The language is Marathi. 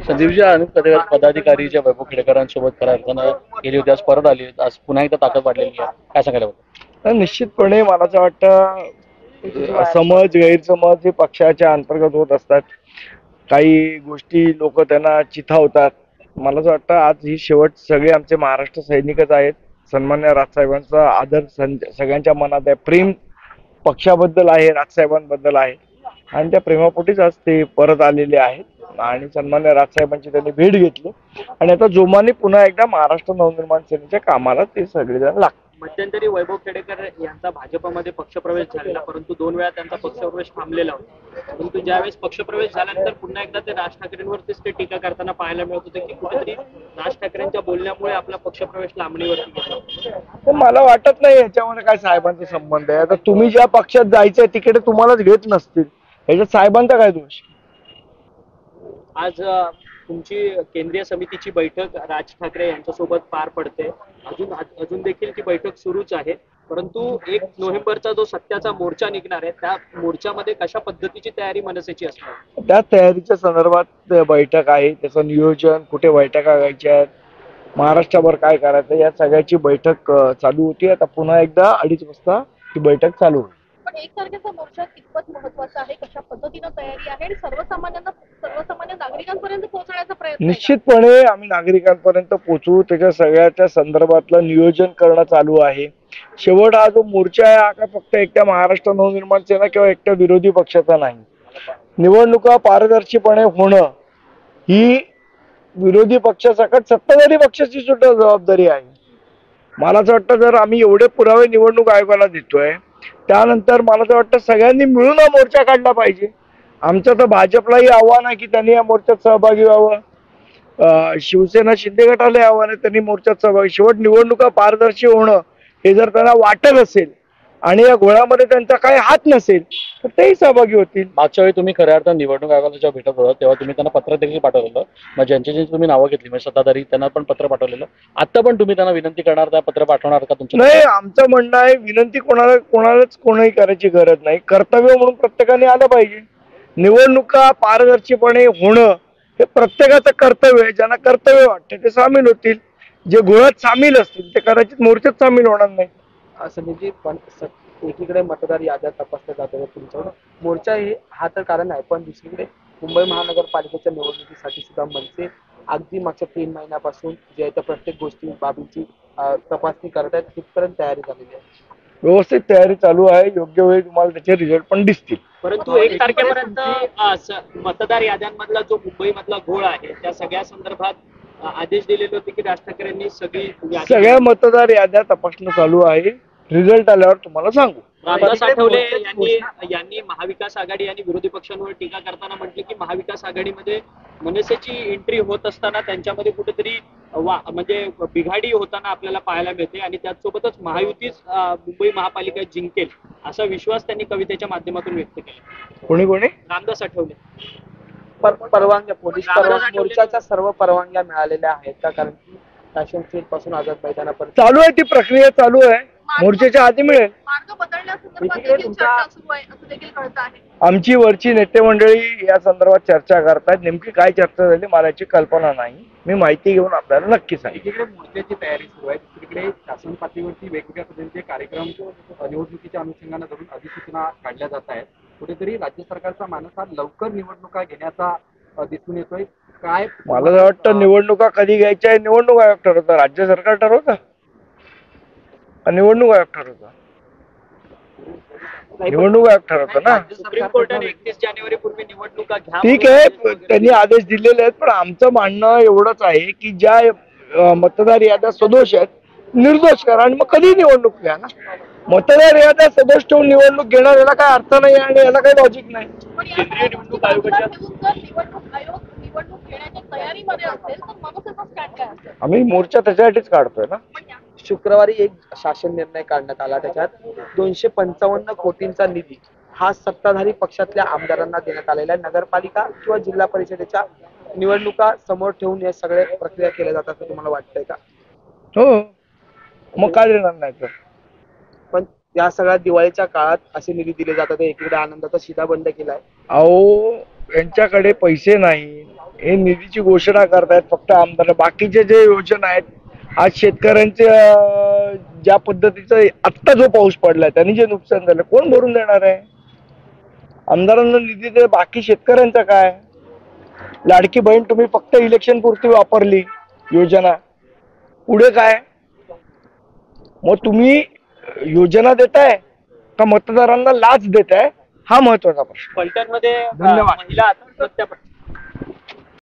संदीपजी आणि पदाधिकारी जे वैभव खेडेकरांसोबत खऱ्या अर्थानं गेली होती, आज परत आली, आज पुन्हा एकदा ताकद वाढलेली आहे, काय सांगायला होतं? निश्चितपणे मला असं वाटतं समज गैरसमज हे पक्षाच्या अंतर्गत होत असतात. काही गोष्टी लोक त्यांना चिथावतात. मला असं वाटतं आज ही शेवट सगळे आमचे महाराष्ट्र सैनिकच आहेत. सन्मान्य राजसाहेबांचा आदर सगळ्यांच्या मनात आहे. प्रेम पक्षाबद्दल आहे, राजसाहेबांबद्दल आहे आणि त्या प्रेमापोटीच आज ते परत आलेले आहेत आणि सन्मान्य राजसाहेबांची त्यांनी भेट घेतली आणि आता जोमाने पुन्हा एकदा महाराष्ट्र नवनिर्माण सेनेच्या कामाला ते सगळेजण लागतात. मध्यंतरी वैभव खेडेकर यांचा भाजपमध्ये पक्षप्रवेश झालेला, परंतु 2 वेळा त्यांचा पक्षप्रवेश थांबलेला होता. परंतु ज्यावेळेस पक्षप्रवेश झाल्यानंतर पुन्हा एकदा ते राज ठाकरेंवरतीच ते टीका करताना पाहायला मिळत होते की कुठेतरी राज ठाकरेंच्या बोलण्यामुळे आपला पक्षप्रवेश लांबणीवरती गेला. मला वाटत नाही याच्यामध्ये काय साहेबांचा संबंध आहे. आता तुम्ही ज्या पक्षात जायचंय तिकडे तुम्हालाच घेत नसतील, याच्यात साहेबांचा काय दोष? आज तुमची केंद्रीय समितीची बैठक राज ठाकरे यांच्यासोबत पार पडते. अजून देखील ती बैठक सुरूच आहे, परंतु 1 नोव्हेंबरचा जो सत्याचा मोर्चा निघणार आहे त्या मोर्चामध्ये कशा पद्धतीची तयारी मनसेची असणार? त्या तयारीच्या संदर्भात बैठक आहे, त्याचं नियोजन, कुठे बैठका घ्यायच्या आहेत, महाराष्ट्राभर काय करायचं, या सगळ्याची बैठक चालू होती. आता पुन्हा एकदा 2:30 वाजता ही बैठक चालू होईल. पण 1 तारखेचा मोर्चा कितपत महत्वाचा आहे, कशा पद्धतीनं तयारी आहे आणि सर्वसामान्य नागरिकांपर्यंत पोहोचण्याचा प्रयत्न? निश्चितपणे आम्ही नागरिकांपर्यंत पोहोचू, त्याच्या सगळ्याच्या संदर्भातलं नियोजन करणं चालू आहे. शेवट हा जो मोर्चा आहे हा काय फक्त एकट्या महाराष्ट्र नवनिर्माण सेना किंवा एकट्या विरोधी पक्षाचा नाही. निवडणुका पारदर्शीपणे होणं ही विरोधी पक्षासकट सत्ताधारी पक्षाची सुद्धा जबाबदारी आहे. मला असं वाटतं जर आम्ही एवढे पुरावे निवडणूक आयोगाला देतोय त्यानंतर मला असं वाटतं सगळ्यांनी मिळून हा मोर्चा काढला पाहिजे. आमचं तर भाजपलाही आव्हान आहे की त्यांनी या मोर्चात सहभागी व्हावं. शिवसेना शिंदे गटाला आव्हान आहे त्यांनी मोर्चात सहभागी. शेवट निवडणुका पारदर्शी होणं हे जर त्यांना वाटत असेल आणि या घोळ्यामध्ये त्यांचा काही हात नसेल तर तेही सहभागी होतील. मागच्या वेळी तुम्ही खऱ्या अर्थानं निवडणूक आयोगाला जेव्हा भेटत होता तेव्हा तुम्ही त्यांना पत्र देखील पाठवलेलं, मग ज्यांची तुम्ही नावं घेतली म्हणजे सत्ताधारी त्यांना पण पत्र पाठवलेलं. आता पण तुम्ही त्यांना विनंती करणार, त्या पत्र पाठवणार का तुमचं? नाही, आमचं म्हणणं आहे विनंती कोणालाच कोणाही करायची गरज नाही. कर्तव्य म्हणून प्रत्येकाने आलं पाहिजे. निवडणुका पारदर्शीपणे होणं हे प्रत्येकाचं कर्तव्य आहे. ज्यांना कर्तव्य वाटते ते सामील होतील, जे गोळ्यात सामील असतील ते कदाचित मोर्चात सामील होणार नाही. संदीपजी, पण एकीकडे मतदार याद्या तपासल्या जातात तुमच्यावर मोर्चा हा तर कारण आहे, पण दुसरीकडे मुंबई महानगरपालिकेच्या निवडणुकीसाठी सुद्धा मनसे अगदी मागच्या 3 महिन्यापासून जे आहे त्या प्रत्येक गोष्टी बाबींची तपासणी करत आहेत. तिथपर्यंत तयारी झालेली आहे, व्यवस्थित तयारी चालू आहे. योग्य वेळी तुम्हाला त्याचे रिझल्ट पण दिसतील. परंतु 1 तारखेपर्यंत मतदार याद्यांमधला जो मुंबईमधला घोळ आहे त्या सगळ्या संदर्भात आदेश दिलेले होते की राज ठाकरेंनी सगळ्या मतदार याद्या तपासणं चालू आहे. रिझल्ट आल्यावर तुम्हाला सांगू. रामदास आठवले यांनी महाविकास आघाडी आणि विरोधी पक्षांवर टीका करताना म्हटले की महाविकास आघाडीमध्ये मनसेची एंट्री होत असताना त्यांच्यामध्ये कुठेतरी म्हणजे बिघाडी होताना आपल्याला पाहायला मिळते आणि त्याचसोबतच महायुतीच मुंबई महापालिका जिंकेल असा विश्वास त्यांनी कवितेच्या माध्यमातून व्यक्त केला. कोणी? रामदास आठवले. परवानग्या पोलीस मोर्चाच्या सर्व परवानग्या मिळालेल्या आहेत का? कारण की फॅशन स्ट्रीट पासून आझाद मैदानापर्यंत चालू आहे, ती प्रक्रिया चालू आहे. मोर्चाच्या आधी मिळेल. मार्ग बदलण्यासंदर्भात देखील चर्चा सुरू आहे असं देखील कळत आहे. आमची वरची नेते मंडळी या संदर्भात चर्चा करतात. नेमकी काय चर्चा झाली मला याची कल्पना नाही. मी माहिती घेऊन आपल्याला नक्की सांगेन. एकीकडे मोर्चाची तयारी सुरू आहे, दुसरीकडे शासन पातळीवरती वेगवेगळ्या पद्धतीचे कार्यक्रम निवडणुकीच्या अनुषंगाने धरून अधिसूचना काढल्या जात आहेत. कुठेतरी राज्य सरकारचा मानस हा लवकर निवडणुका घेण्याचा दिसून येतोय. काय मला वाटतं निवडणुका कधी घ्यायच्या निवडणूक आयोग ठरवतं, राज्य सरकार ठरवतं, निवडणूक आयोग ठरवतं. निवडणूक आयोग ठरवतं ना. सुप्रीम कोर्टाने 31 जानेवारीपूर्वी निवडणुका घ्या ठीक आहे, त्यांनी आदेश दिलेले आहेत. पण आमचं म्हणणं एवढंच आहे की ज्या मतदार याद्या सदोष आहेत निर्दोष करा आणि मग कधी निवडणूक घ्या ना. मतदार याद्या सदोष ठेवून निवडणूक घेणार याला काय अर्थ नाही आणि याला काही लॉजिक नाही. केंद्रीय निवडणूक आयोगाच्या निवडणूक आयोग निवडणूक घेण्याच्या तयारीमध्ये असेल तर मनसेचा स्टँड काय असेल? आम्ही मोर्चा त्याच्यासाठीच काढतोय ना. शुक्रवारी एक शासन निर्णय काढण्यात आला. त्याच्यात 255 कोटींचा निधी हा सत्ताधारी पक्षातल्या आमदारांना देण्यात आलेला आहे. नगरपालिका किंवा जिल्हा परिषदेच्या निवडणुका समोर ठेवून या सगळ्या प्रक्रिया केल्या जातात असं तुम्हाला वाटतंय का? हो, मग काय देणार नाही तर. पण या सगळ्या दिवाळीच्या काळात असे निधी दिले जातात. एकीकडे आनंदाचा शिधा बंद केलाय. अहो यांच्याकडे पैसे नाही, हे निधीची घोषणा करतायत फक्त आमदार. बाकीचे जे योजना आहेत आज शेतकऱ्यांचे ज्या पद्धतीचा आत्ता जो पाऊस पडलाय त्यांनी जे नुकसान झालं कोण भरून देणार आहे? आमदारांना निधी दे, बाकी शेतकऱ्यांचं काय? लाडकी बहीण तुम्ही फक्त इलेक्शन पुरती वापरली योजना, पुढे काय? मग तुम्ही योजना देताय का मतदारांना लाच देताय, हा महत्वाचा प्रश्न. फलटणमध्ये धन्यवाद. महिला आत्महत्या